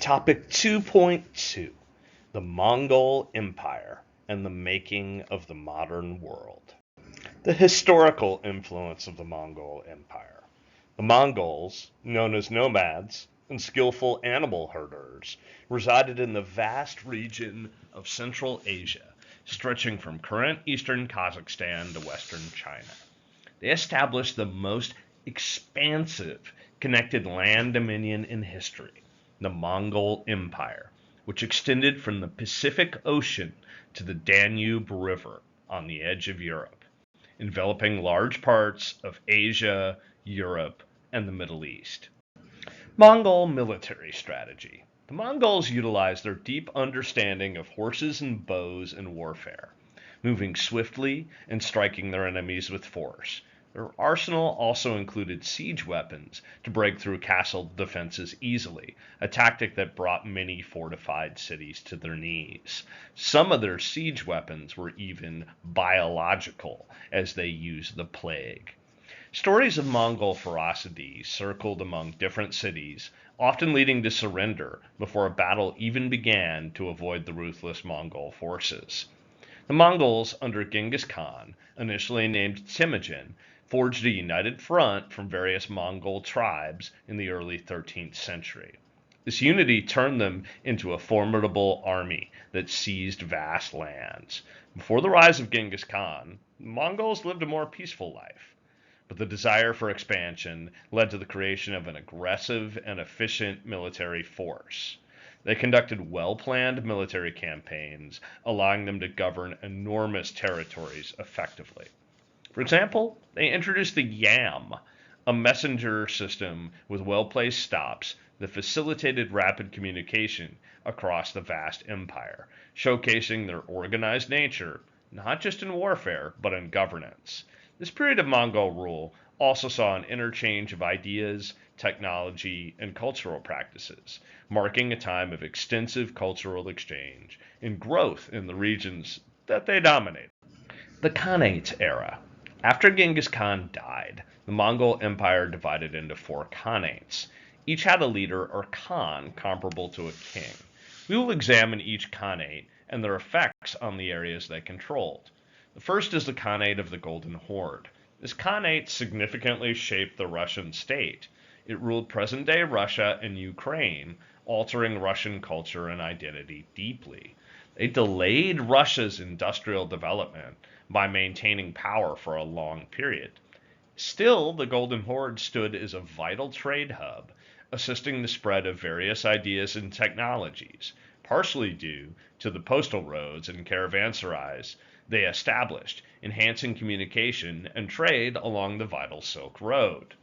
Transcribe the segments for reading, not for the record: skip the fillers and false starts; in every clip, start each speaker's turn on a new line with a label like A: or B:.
A: Topic 2.2: The Mongol Empire and the Making of the Modern World. The historical influence of the Mongol Empire. The Mongols, known as nomads and skillful animal herders, resided in the vast region of Central Asia, stretching from current eastern Kazakhstan to western China. They established the most expansive connected land dominion in history, the Mongol Empire, which extended from the Pacific Ocean to the Danube River on the edge of Europe, enveloping large parts of Asia, Europe, and the Middle East. Mongol military strategy. The Mongols utilized their deep understanding of horses and bows in warfare, moving swiftly and striking their enemies with force. Their arsenal also included siege weapons to break through castle defenses easily, a tactic that brought many fortified cities to their knees. Some of their siege weapons were even biological, as they used the plague. Stories of Mongol ferocity circled among different cities, often leading to surrender before a battle even began to avoid the ruthless Mongol forces. The Mongols, under Genghis Khan, initially named Temujin, forged a united front from various Mongol tribes in the early 13th century. This unity turned them into a formidable army that seized vast lands. Before the rise of Genghis Khan, the Mongols lived a more peaceful life. But the desire for expansion led to the creation of an aggressive and efficient military force. They conducted well-planned military campaigns, allowing them to govern enormous territories effectively. For example, they introduced the yam, a messenger system with well-placed stops that facilitated rapid communication across the vast empire, showcasing their organized nature, not just in warfare, but in governance. This period of Mongol rule also saw an interchange of ideas, technology, and cultural practices, marking a time of extensive cultural exchange and growth in the regions that they dominated. The Khanate era. After Genghis Khan died, the Mongol Empire divided into four Khanates. Each had a leader or Khan comparable to a king. We will examine each Khanate and their effects on the areas they controlled. The first is the Khanate of the Golden Horde. This Khanate significantly shaped the Russian state. It ruled present-day Russia and Ukraine, altering Russian culture and identity deeply. They delayed Russia's industrial development by maintaining power for a long period. Still, the Golden Horde stood as a vital trade hub, assisting the spread of various ideas and technologies, partially due to the postal roads and caravanserais they established, enhancing communication and trade along the vital Silk Road.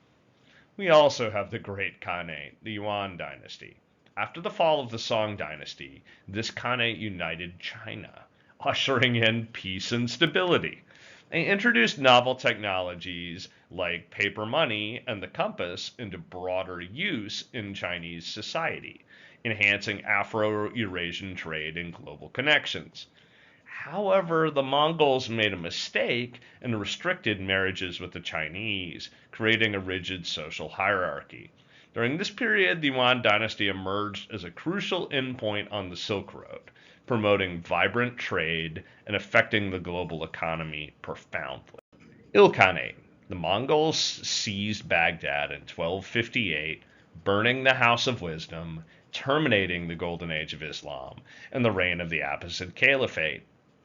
A: We also have the Great Khanate, the Yuan dynasty. After the fall of the Song dynasty, this Khanate united China, ushering in peace and stability. They introduced novel technologies like paper money and the compass into broader use in Chinese society, enhancing Afro-Eurasian trade and global connections. However, the Mongols made a mistake and restricted marriages with the Chinese, creating a rigid social hierarchy. During this period, the Yuan dynasty emerged as a crucial endpoint on the Silk Road, promoting vibrant trade and affecting the global economy profoundly. Ilkhanate. The Mongols seized Baghdad in 1258, burning the House of Wisdom, terminating the Golden Age of Islam and the reign of the Abbasid Caliphate.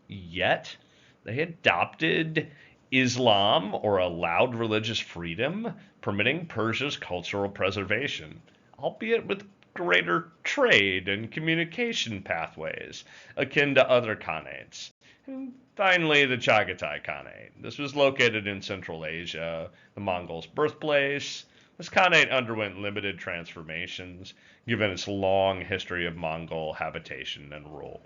A: Yet, they adopted Islam or allowed religious freedom, permitting Persia's cultural preservation, albeit with greater trade and communication pathways, akin to other khanates. And finally, the Chagatai Khanate. This was located in Central Asia, the Mongols' birthplace. This Khanate underwent limited transformations, given its long history of Mongol habitation and rule.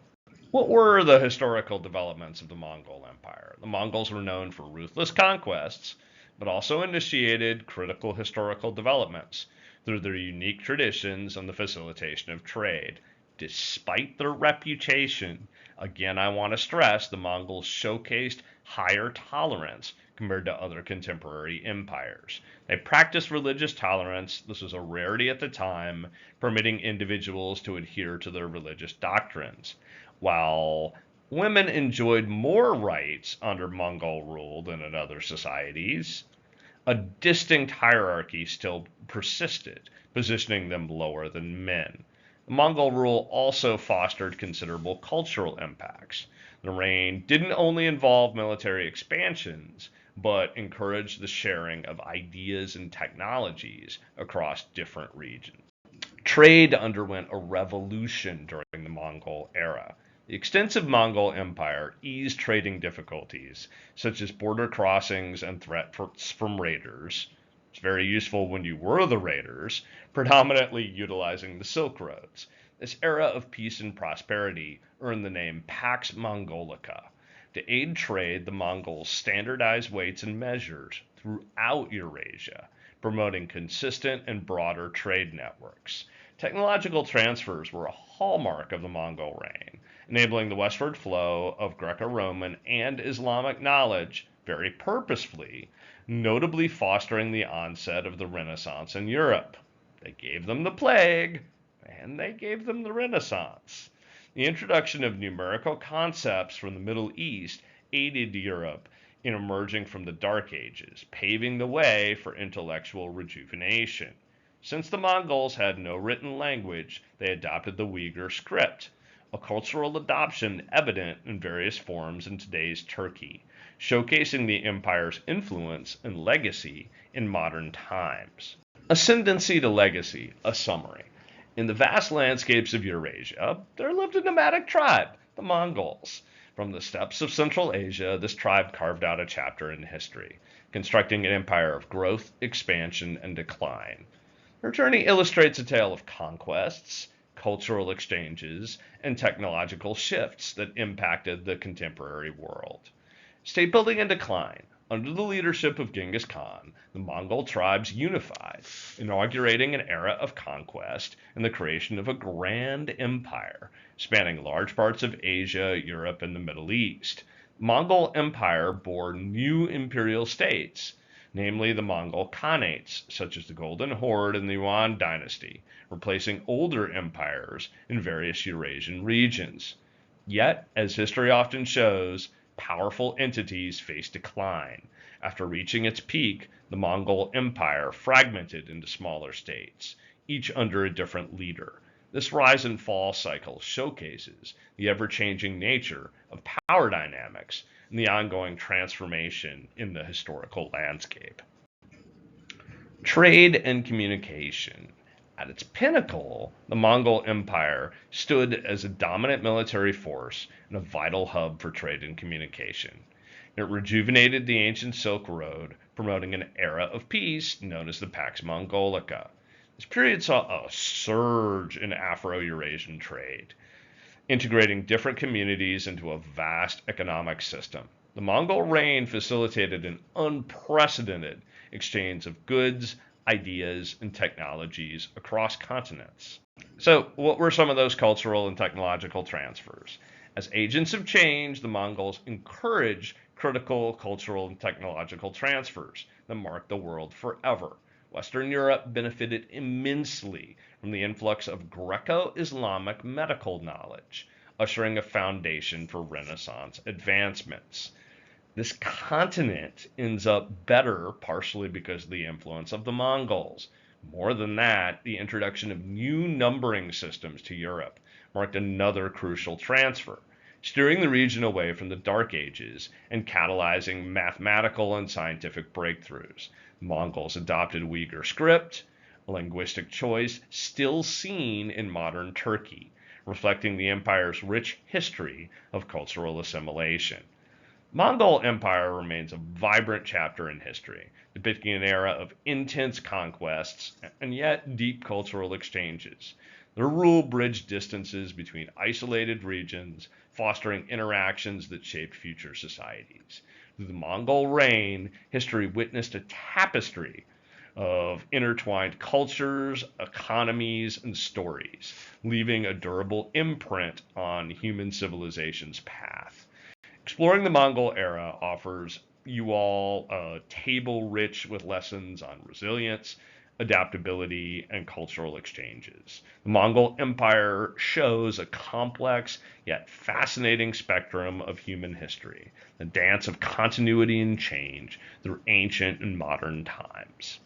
A: What were the historical developments of the Mongol Empire? The Mongols were known for ruthless conquests, but also initiated critical historical developments through their unique traditions and the facilitation of trade. Despite their reputation, again, I want to stress the Mongols showcased higher tolerance compared to other contemporary empires. They practiced religious tolerance. This was a rarity at the time, permitting individuals to adhere to their religious doctrines. While women enjoyed more rights under Mongol rule than in other societies, a distinct hierarchy still persisted, positioning them lower than men. Mongol rule also fostered considerable cultural impacts. The reign didn't only involve military expansions, but encouraged the sharing of ideas and technologies across different regions. Trade underwent a revolution during the Mongol era. The extensive Mongol Empire eased trading difficulties, such as border crossings and threats from raiders. It's very useful when you were the raiders, predominantly utilizing the Silk Roads. This era of peace and prosperity earned the name Pax Mongolica. To aid trade, the Mongols standardized weights and measures throughout Eurasia, promoting consistent and broader trade networks. Technological transfers were a hallmark of the Mongol reign, enabling the westward flow of Greco-Roman and Islamic knowledge very purposefully, notably fostering the onset of the Renaissance in Europe. They gave them the plague, and they gave them the Renaissance. The introduction of numerical concepts from the Middle East aided Europe in emerging from the Dark Ages, paving the way for intellectual rejuvenation. Since the Mongols had no written language, they adopted the Uyghur script, a cultural adoption evident in various forms in today's Turkey, showcasing the empire's influence and legacy in modern times. Ascendancy to legacy, a summary. In the vast landscapes of Eurasia, there lived a nomadic tribe, the Mongols. From the steppes of Central Asia, this tribe carved out a chapter in history, constructing an empire of growth, expansion, and decline. Her journey illustrates a tale of conquests, cultural exchanges, and technological shifts that impacted the contemporary world. State building and decline. Under the leadership of Genghis Khan, the Mongol tribes unified, inaugurating an era of conquest and the creation of a grand empire spanning large parts of Asia, Europe, and the Middle East. The Mongol Empire bore new imperial states, namely the Mongol Khanates, such as the Golden Horde and the Yuan dynasty, replacing older empires in various Eurasian regions. Yet, as history often shows, powerful entities faced decline. After reaching its peak, the Mongol Empire fragmented into smaller states, each under a different leader. This rise and fall cycle showcases the ever-changing nature of power dynamics and the ongoing transformation in the historical landscape. Trade and communication. At its pinnacle, the Mongol Empire stood as a dominant military force and a vital hub for trade and communication. It rejuvenated the ancient Silk Road, promoting an era of peace known as the Pax Mongolica. This period saw a surge in Afro-Eurasian trade, integrating different communities into a vast economic system. The Mongol reign facilitated an unprecedented exchange of goods, ideas, and technologies across continents. So, what were some of those cultural and technological transfers? As agents of change, the Mongols encouraged critical cultural and technological transfers that marked the world forever. Western Europe benefited immensely from the influx of Greco-Islamic medical knowledge, ushering a foundation for Renaissance advancements. This continent ends up better partially because of the influence of the Mongols. More than that, the introduction of new numbering systems to Europe marked another crucial transfer, steering the region away from the Dark Ages and catalyzing mathematical and scientific breakthroughs. The Mongols adopted Uyghur script, a linguistic choice still seen in modern Turkey, reflecting the empire's rich history of cultural assimilation. Mongol Empire remains a vibrant chapter in history, depicting an era of intense conquests and yet deep cultural exchanges. Their rule bridged distances between isolated regions, fostering interactions that shaped future societies. Through the Mongol reign, history witnessed a tapestry of intertwined cultures, economies, and stories, leaving a durable imprint on human civilization's path. Exploring the Mongol era offers you all a table rich with lessons on resilience, adaptability, and cultural exchanges. The Mongol Empire shows a complex yet fascinating spectrum of human history, a dance of continuity and change through ancient and modern times.